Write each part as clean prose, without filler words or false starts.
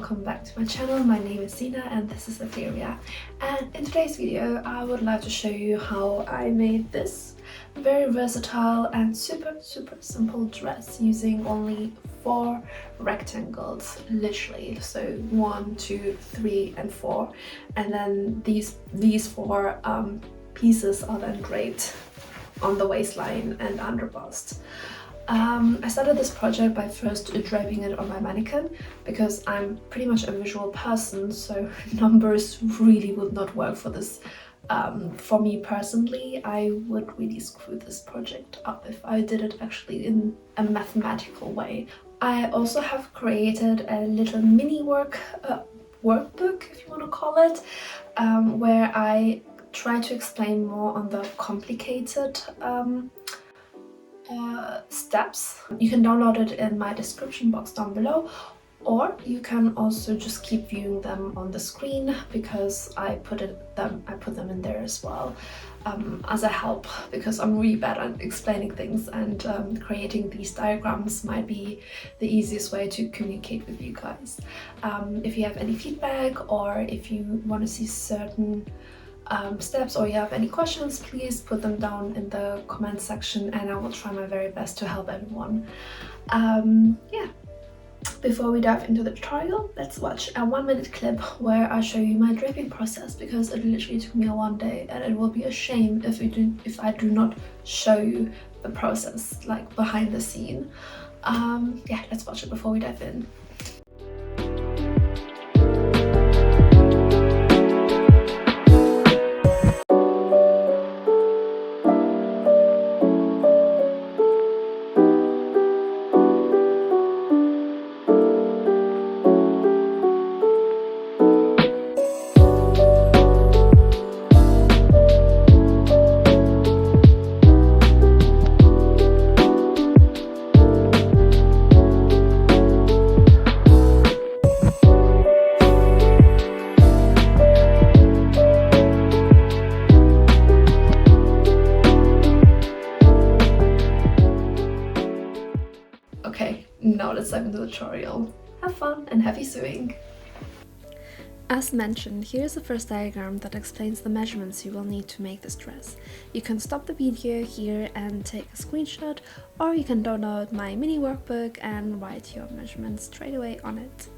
welcome back to my channel. My name is Zina and this is Etheria, and in today's video I would like to show you how I made this very versatile and super simple dress using only 4 rectangles, literally. So 1, 2, 3 and 4, and then these 4 pieces are then draped on the waistline and under bust. I started this project by first draping it on my mannequin because I'm pretty much a visual person, so numbers really would not work for this. For me personally, I would really screw this project up if I did it actually in a mathematical way. I also have created a little mini workbook, if you want to call it, where I try to explain more on the complicated steps. You can download it in my description box down below, or you can also just keep viewing them on the screen because I put them in there as well as a help, because I'm really bad at explaining things, and creating these diagrams might be the easiest way to communicate with you guys. If you have any feedback, or if you want to see certain steps, or you have any questions, please put them down in the comment section and I will try my very best to help everyone. Yeah, before we dive into the tutorial, let's watch a 1-minute clip where I show you my draping process, because it literally took me 1 day and it will be a shame if I do not show you the process, like behind the scene. Yeah, let's watch it before we dive in. Okay, now let's dive into the tutorial. Have fun and happy sewing! As mentioned, here's the first diagram that explains the measurements you will need to make this dress. You can stop the video here and take a screenshot, or you can download my mini workbook and write your measurements straight away on it.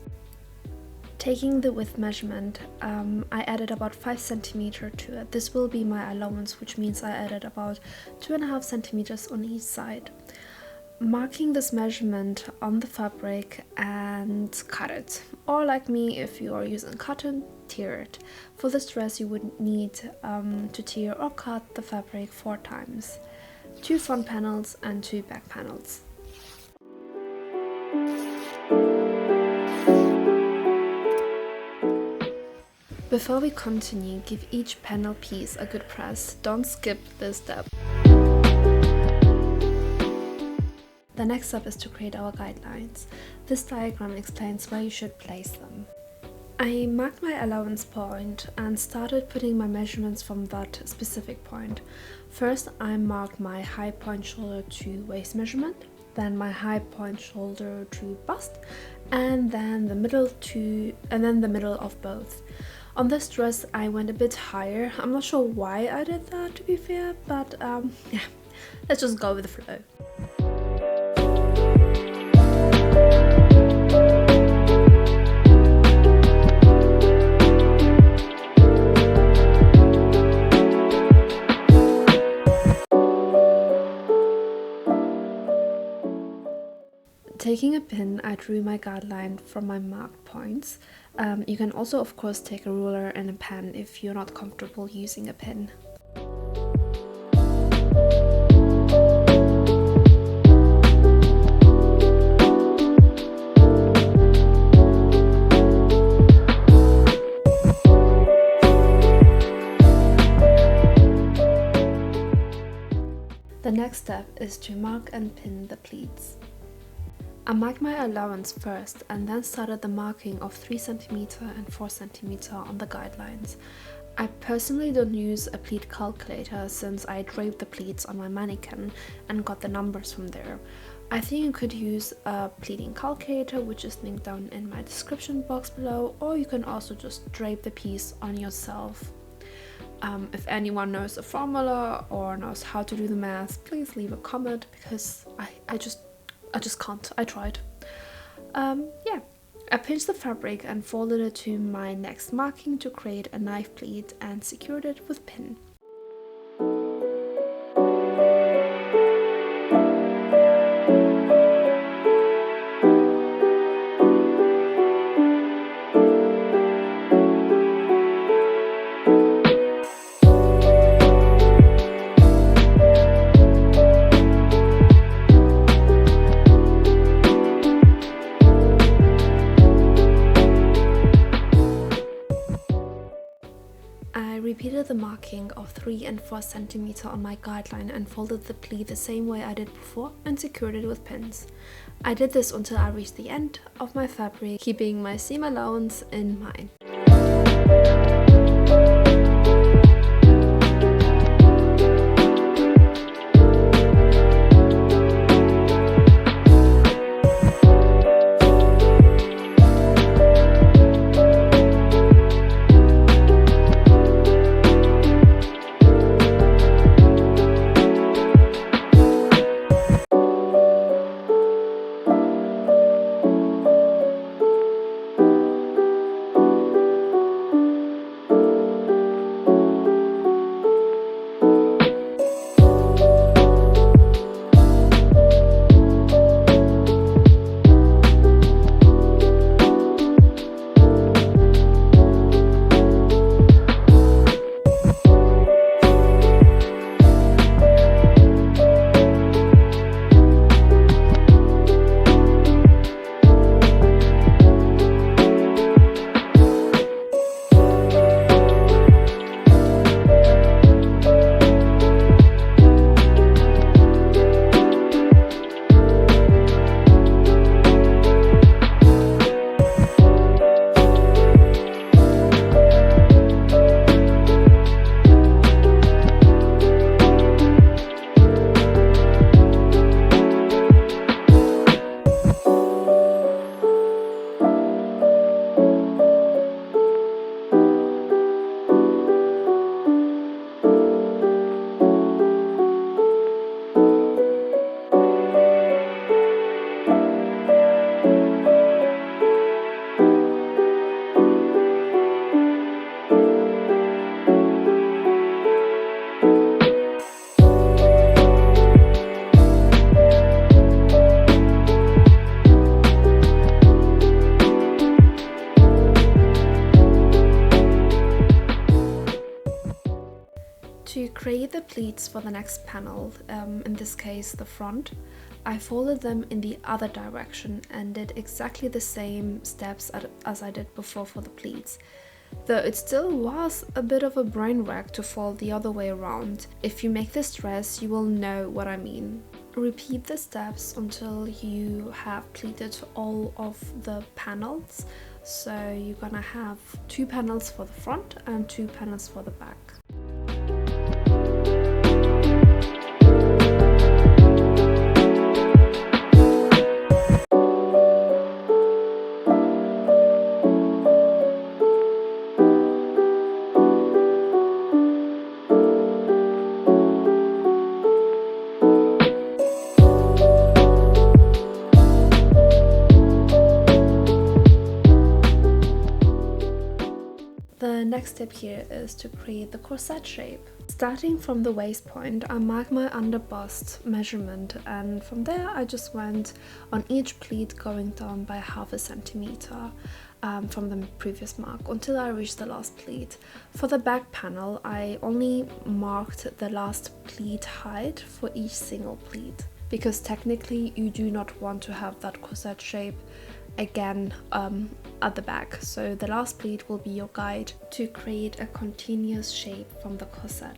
Taking the width measurement, I added about 5 centimeters to it. This will be my allowance, which means I added about 2.5 centimeters on each side. Marking this measurement on the fabric and cut it, or like me, if you are using cotton, tear it. For this dress you would need to tear or cut the fabric 4 times, 2 front panels and 2 back panels. Before we continue, give each panel piece a good press. Don't skip this step. The next step is to create our guidelines. This diagram explains where you should place them. I marked my allowance point and started putting my measurements from that specific point. First, I marked my high point shoulder to waist measurement, then my high point shoulder to bust, and then the middle of both. On this dress, I went a bit higher. I'm not sure why I did that, to be fair, but yeah, let's just go with the flow. Taking a pin, I drew my guideline from my marked points. You can also of course take a ruler and a pen if you're not comfortable using a pin. The next step is to mark and pin the pleats. I marked my allowance first and then started the marking of 3 cm and 4 cm on the guidelines. I personally don't use a pleat calculator since I draped the pleats on my mannequin and got the numbers from there. I think you could use a pleating calculator, which is linked down in my description box below, or you can also just drape the piece on yourself. If anyone knows a formula or knows how to do the math, please leave a comment, because I just can't. I tried. Yeah, I pinched the fabric and folded it to my next marking to create a knife pleat and secured it with pin. I repeated the marking of 3 and 4 cm on my guideline and folded the pleat the same way I did before and secured it with pins. I did this until I reached the end of my fabric, keeping my seam allowance in mind. To create the pleats for the next panel, in this case the front, I folded them in the other direction and did exactly the same steps as I did before for the pleats. Though it still was a bit of a brain wreck to fold the other way around. If you make this dress, you will know what I mean. Repeat the steps until you have pleated all of the panels. So you're gonna have 2 panels for the front and 2 panels for the back. The next step here is to create the corset shape. Starting from the waist point, I mark my under bust measurement, and from there I just went on each pleat going down by ½ centimeter from the previous mark until I reached the last pleat. For the back panel, I only marked the last pleat height for each single pleat, because technically you do not want to have that corset shape again at the back. So the last pleat will be your guide to create a continuous shape from the corset.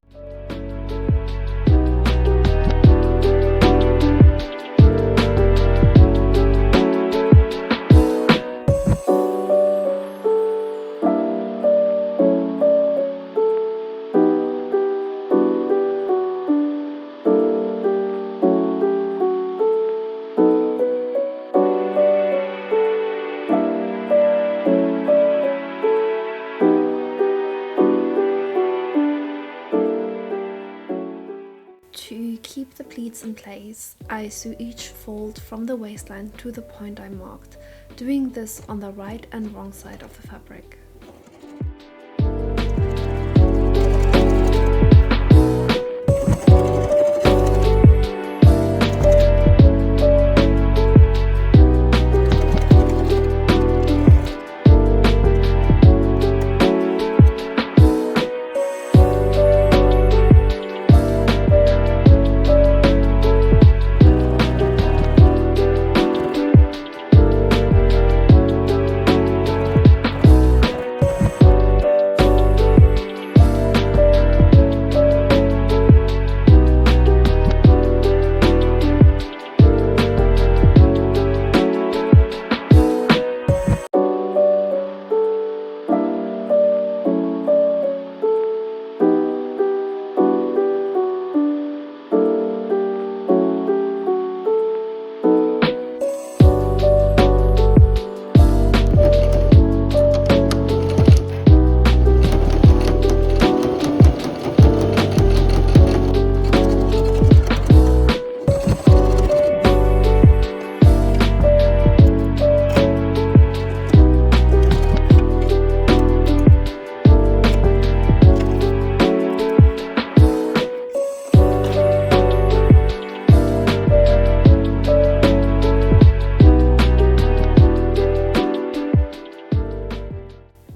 keep the pleats in place, I sew each fold from the waistline to the point I marked, doing this on the right and wrong side of the fabric.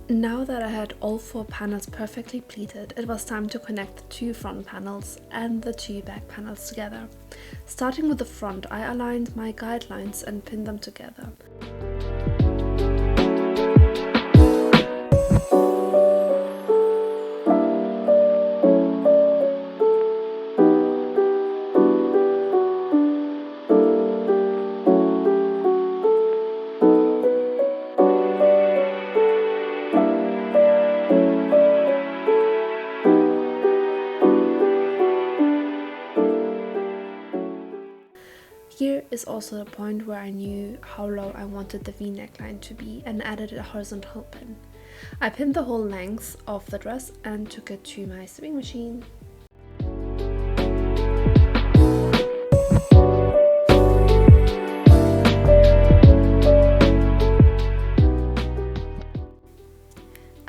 Now that I had all 4 panels perfectly pleated, it was time to connect the 2 front panels and the 2 back panels together. Starting with the front, I aligned my guidelines and pinned them together. Here is also the point where I knew how low I wanted the V neckline to be and added a horizontal pin. I pinned the whole length of the dress and took it to my sewing machine.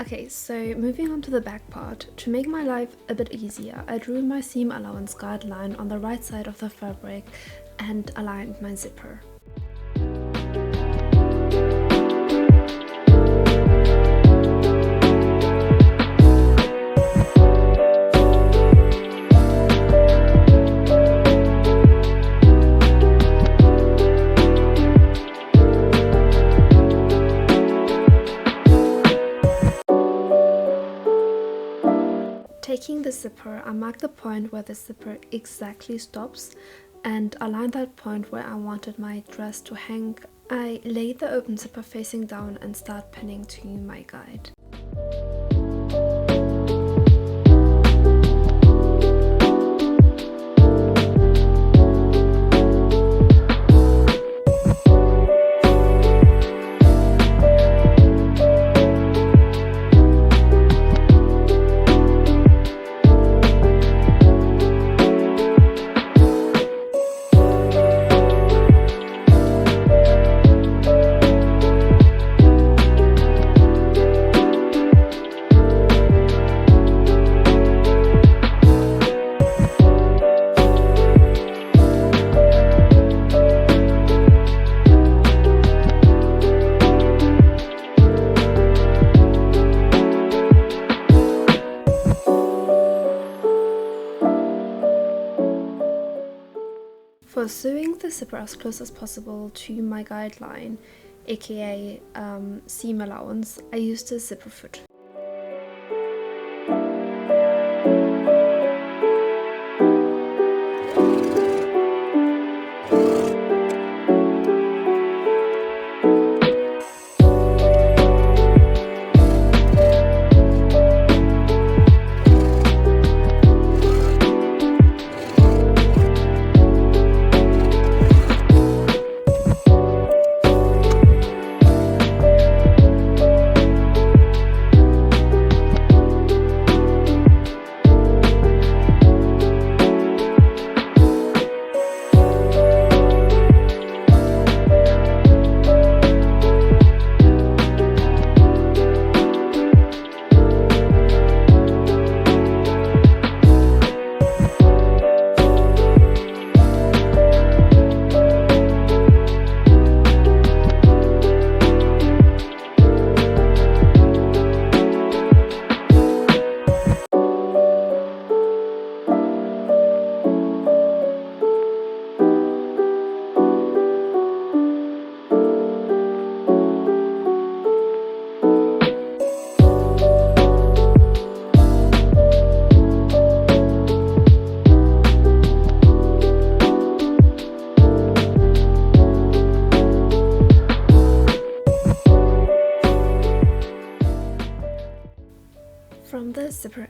Okay, so moving on to the back part. To make my life a bit easier, I drew my seam allowance guideline on the right side of the fabric and aligned my zipper. Taking the zipper, I marked the point where the zipper exactly stops and aligned that point where I wanted my dress to hang. I laid the open zipper facing down and start pinning to my guide. For sewing the zipper as close as possible to my guideline, aka seam allowance, I used a zipper foot.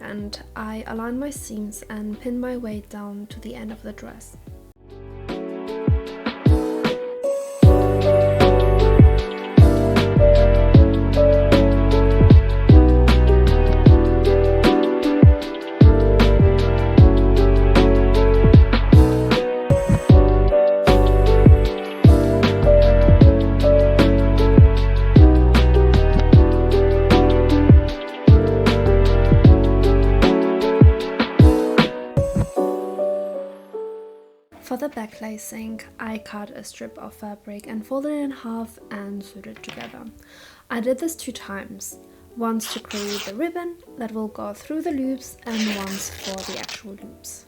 and I align my seams and pin my weight down to the end of the dress. For the back lacing, I cut a strip of fabric and folded it in half and sewed it together. I did this 2 times, once to create the ribbon that will go through the loops and once for the actual loops.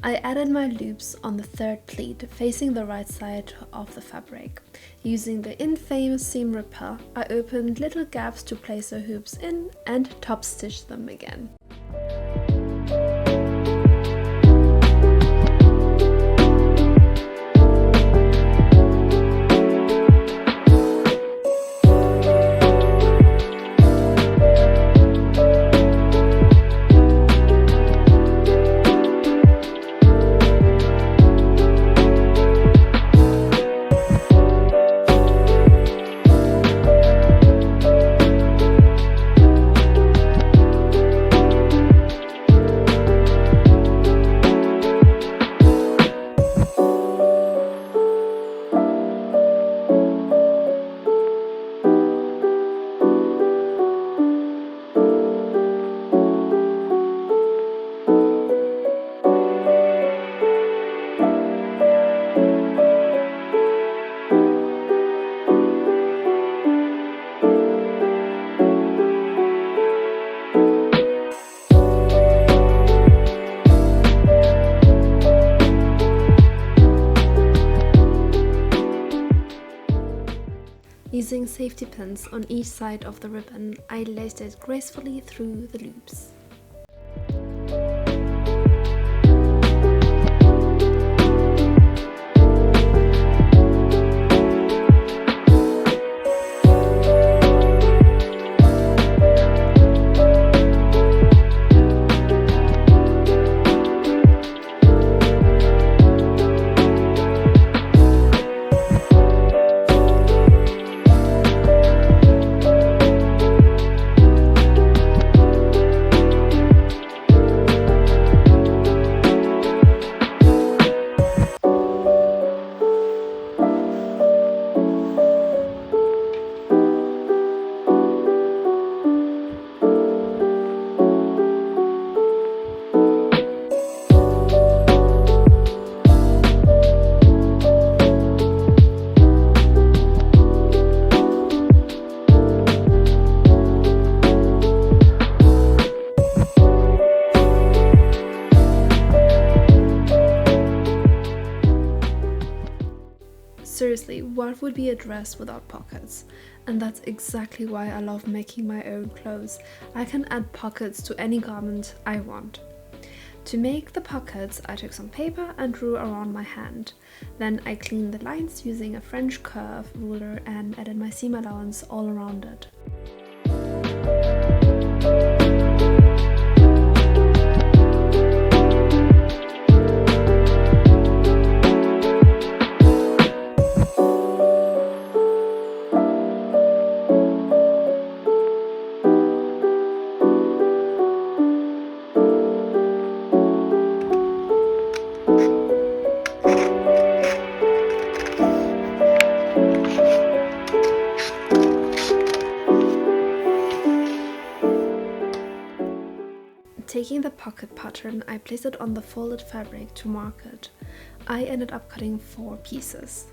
I added my loops on the 3rd pleat, facing the right side of the fabric. Using the infamous seam ripper, I opened little gaps to place the hoops in and top stitched them again. Using safety pins on each side of the ribbon, I laced it gracefully through the loops. Seriously, what would be a dress without pockets? And that's exactly why I love making my own clothes. I can add pockets to any garment I want. To make the pockets, I took some paper and drew around my hand. Then I cleaned the lines using a French curve ruler and added my seam allowance all around it. pocket pattern, I placed it on the folded fabric to mark it. I ended up cutting 4 pieces.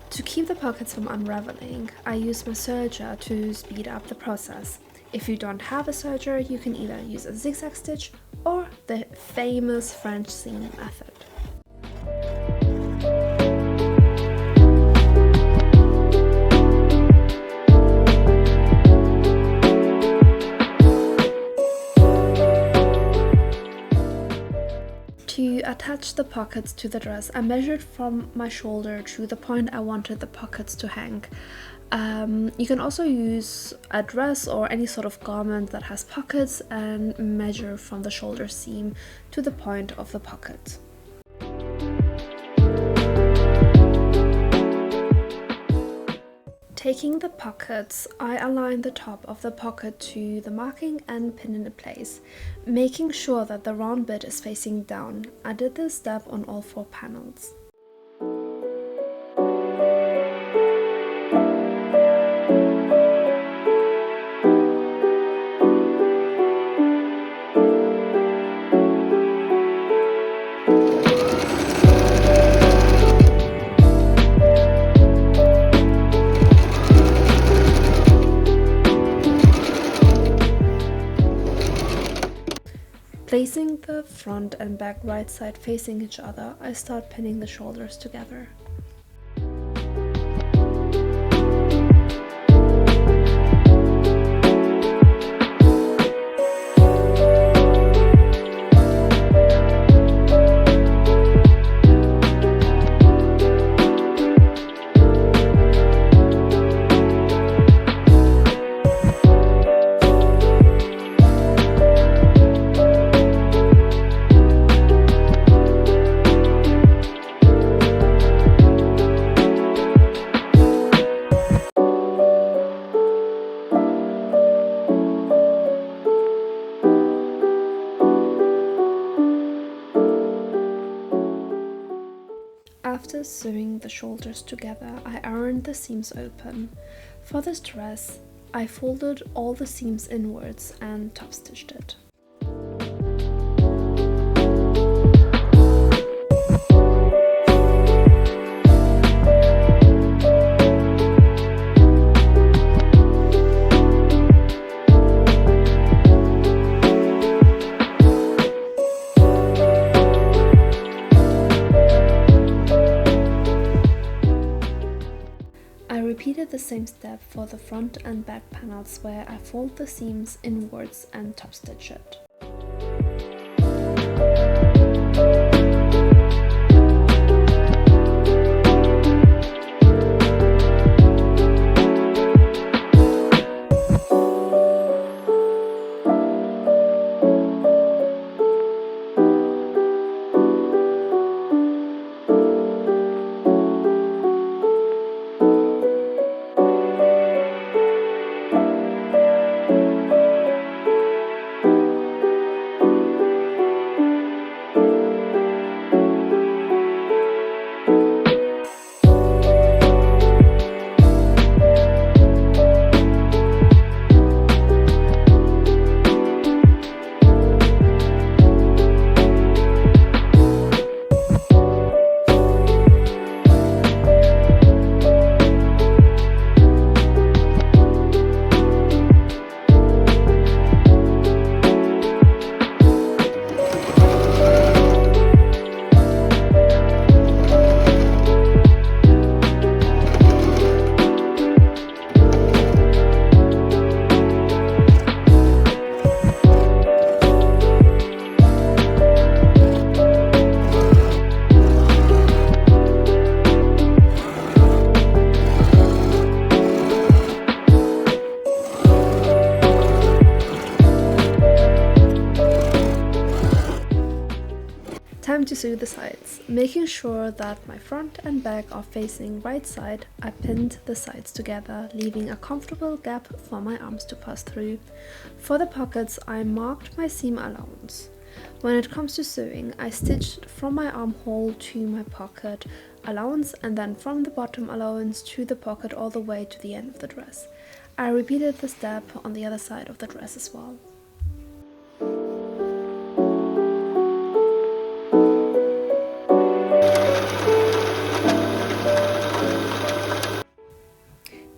To keep the pockets from unraveling, I use my serger to speed up the process. If you don't have a serger, you can either use a zigzag stitch or the famous French seam method. To attach the pockets to the dress, I measured from my shoulder to the point I wanted the pockets to hang. You can also use a dress or any sort of garment that has pockets and measure from the shoulder seam to the point of the pocket. Taking the pockets, I align the top of the pocket to the marking and pin it in place, making sure that the round bit is facing down. I did this step on all 4 panels. Placing the front and back right side facing each other, I start pinning the shoulders together. After sewing the shoulders together, I ironed the seams open. For this dress, I folded all the seams inwards and top stitched it. I repeated the same step for the front and back panels where I fold the seams inwards and top stitch it. Time to sew the sides. Making sure that my front and back are facing right side, I pinned the sides together, leaving a comfortable gap for my arms to pass through. For the pockets, I marked my seam allowance. When it comes to sewing, I stitched from my armhole to my pocket allowance and then from the bottom allowance to the pocket all the way to the end of the dress. I repeated the step on the other side of the dress as well.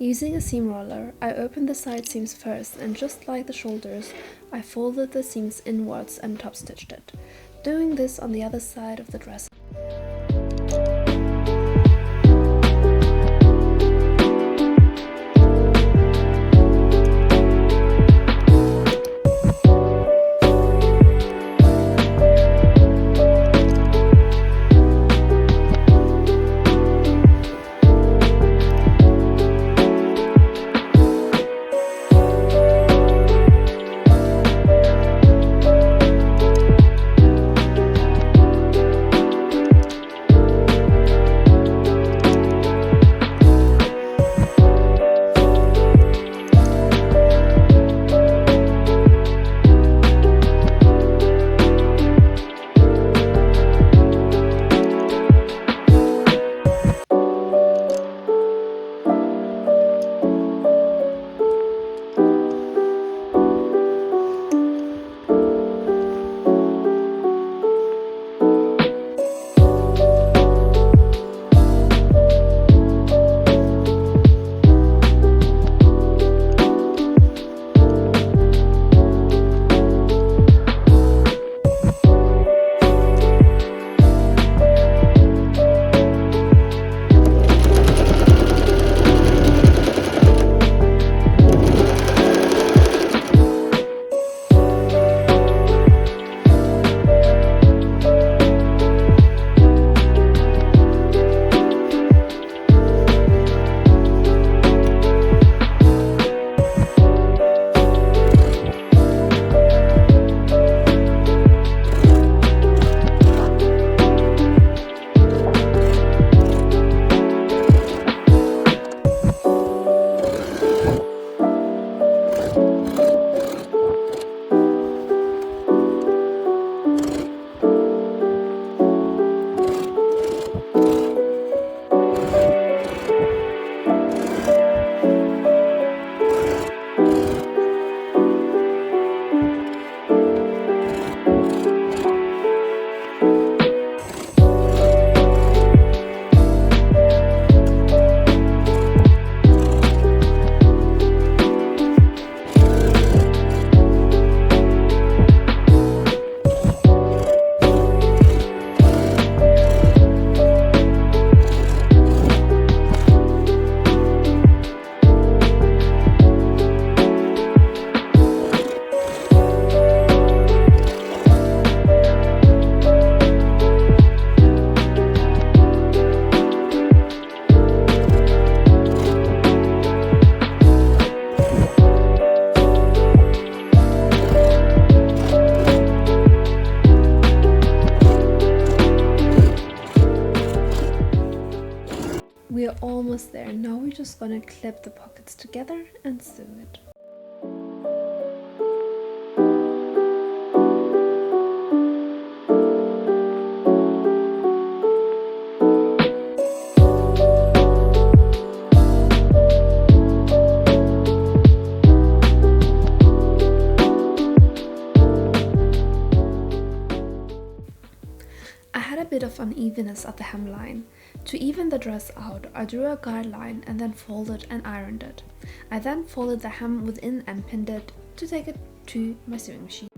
Using a seam roller, I opened the side seams first, and just like the shoulders, I folded the seams inwards and top stitched it. Doing this on the other side of the dress. We are almost there. Now we're just gonna clip the pockets together and sew it. I had a bit of unevenness at the hemline. To even the dress out, I drew a guideline and then folded and ironed it. I then folded the hem within and pinned it to take it to my sewing machine.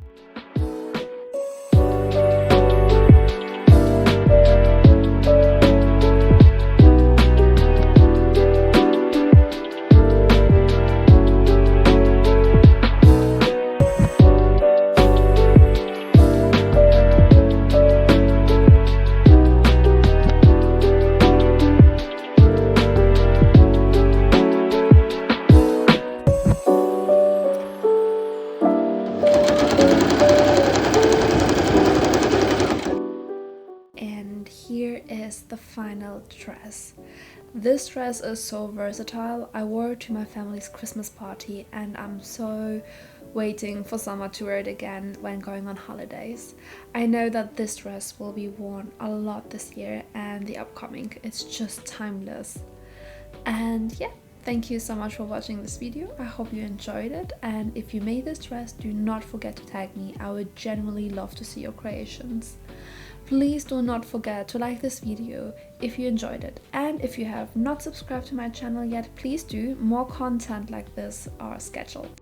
final dress. This dress is so versatile. I wore it to my family's Christmas party and I'm so waiting for summer to wear it again when going on holidays. I know that this dress will be worn a lot this year and the upcoming. It's just timeless. And yeah, thank you so much for watching this video. I hope you enjoyed it, and if you made this dress, do not forget to tag me. I would genuinely love to see your creations. Please do not forget to like this video if you enjoyed it, and if you have not subscribed to my channel yet, please do. More content like this are scheduled.